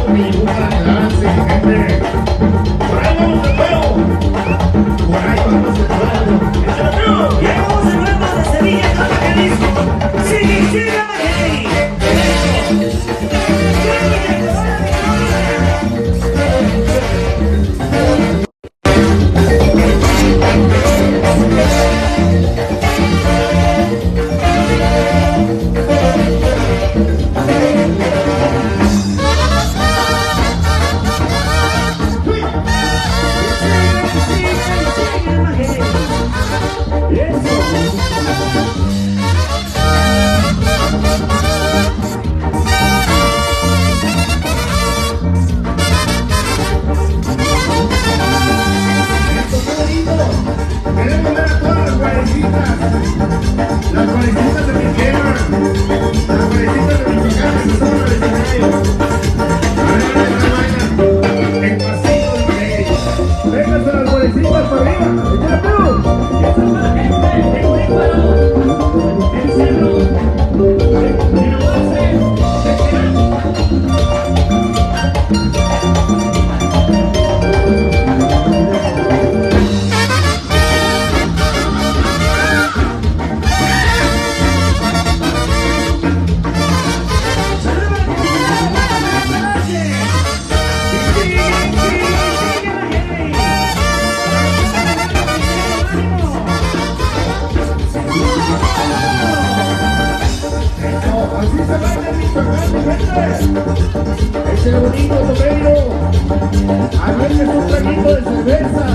Y busca el lance, gente. Por ahí vamos de nuevo. Por ahí vamos de nuevo. Llegamos de nuevo de Sevilla, Jalisco. Sigue, sigue, Maggie. Queremos ver a todas las guarecitas. Las guarecitas de mi quema. Las guarecitas de mi tocar, que son los escenarios. A ver, el paseo del rey. Vénganse las guarecitas para arriba. ¡Échale tú! Ya está la gente, el huíparo, el cerro, el base, ese bonito sombrero, agárrense un traguito de cerveza,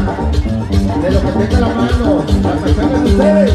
de lo que tenga la mano, las pachanas de ustedes,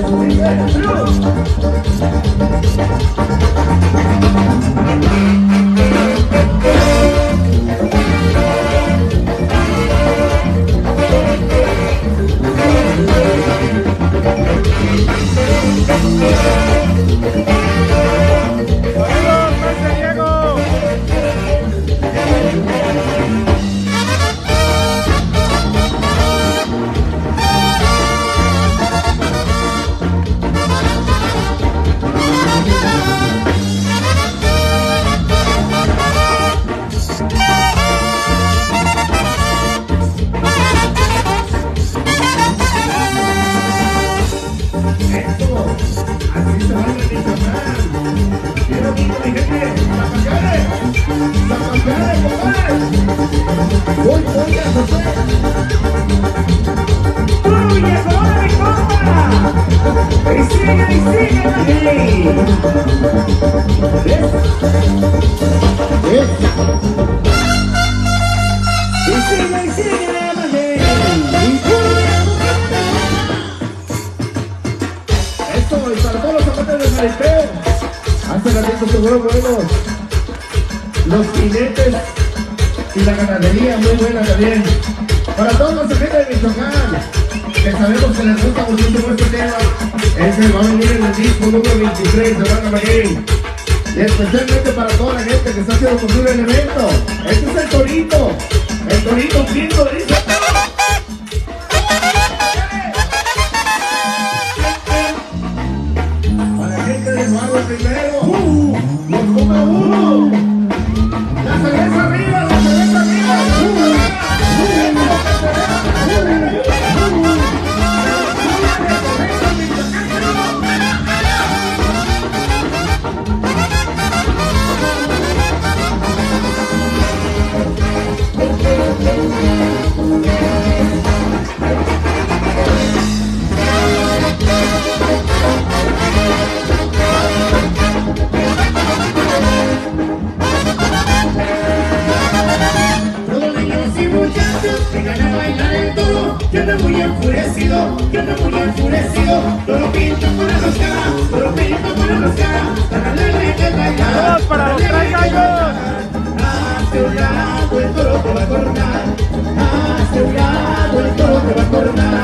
Esto es para todos los zapatos del maristeo. Hace ratito seguro buenos. Los jinetes y la ganadería muy buena también. Para todos los agentes de Michoacán, que sabemos que les gusta muchísimo este tema. Ese va a venir en el disco número 23 de Banda Maguey. Y especialmente para toda la gente que está haciendo posible el evento. Este es el Torito. El Torito Pinto dice. Para la gente del barrio primero. Los número uno. La cerveza arriba, la cerveza arriba. Yo ando muy enfurecido, todo pinto con la roscada, todo pinto con la roscada, para alegre que bailar, para los tres gallos. Hacia un lado el toro te va a coronar, hacia un lado el toro te va a coronar.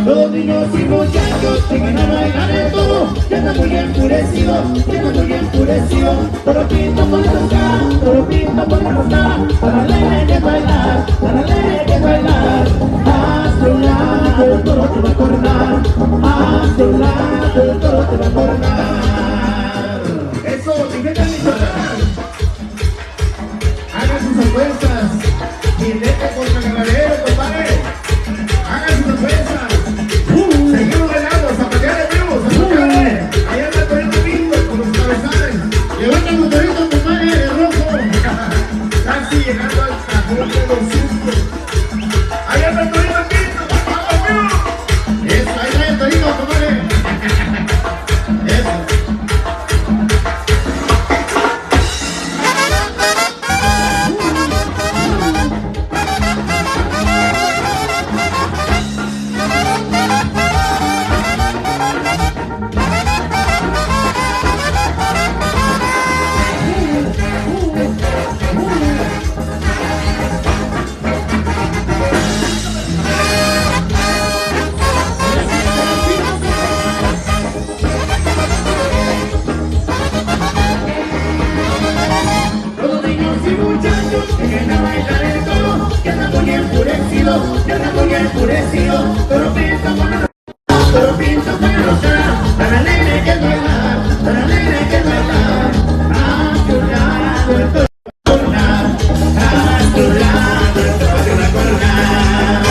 Los niños y muchachos vengan a bailar el toro, yo ando muy enfurecido, yo ando muy enfurecido, todo pinto con la roscada, todo pinto con la roscada, para alegre que bailar, para alegre que bailar. Hacia un lado el toro te va a coronar, hacia un lado el toro te va a coronar. Eso, Jinete Michoacán. Hagan sus apuestas. Jinete contra ganadero, compadre. Hagan sus apuestas. Seguimos bailando, zapatear de vivo, zapatear. Allá está el Torito Pinto con los cabezales. Levanta el motorito, compadre, de rojo. Casi llegando al cajón de los sustos. Allá está el Torito Pinto, vamos, vivo. Eso, ahí está el Torito, compadre. Eso. Ya está muy enfurecido, pero pinta con la rosca, tan alegre que bailar, tan alegre que bailar. A tu lado el toro va a coronar, a tu lado el toro va a coronar.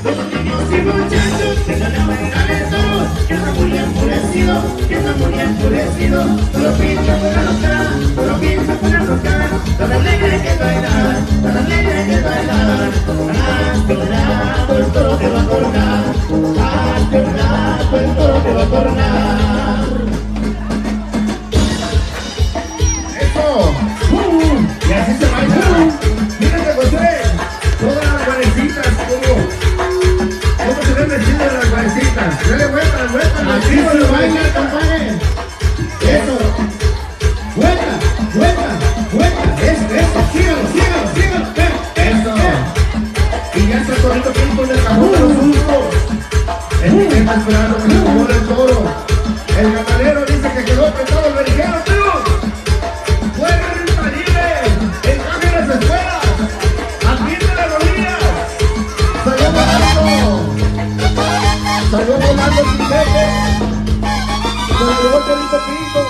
Los niños y muchachos que están a bailar el toro, que está muy enfurecido, que está muy enfurecido, pero pinta con la rosca, pero pinta con la rosca. Tan alegre que bailar, tan alegre que bailar. A tu lado el toro te va a coronar, a tu lado el toro te va a coronar. Eso. Y así se baila. Fíjate, José, todas las guarecitas, ¿cómo se ven vestidas las guarecitas? Dale vuelta, Así se baila, compadre. Eso. Vuelta. Eso. Sígalo. Eso. Y ya está el Torito Pinto en el cajón de los sustos. El Jinete está esperando que se acomode el toro. El ganadero dice que quedó apretado el berijero, tío. ¡Fuera el libre! ¡Encaje las escuelas! ¡Admite las rodillas! ¡Salió volando el Jinete! ¡Se lo llevó el Torito Pinto!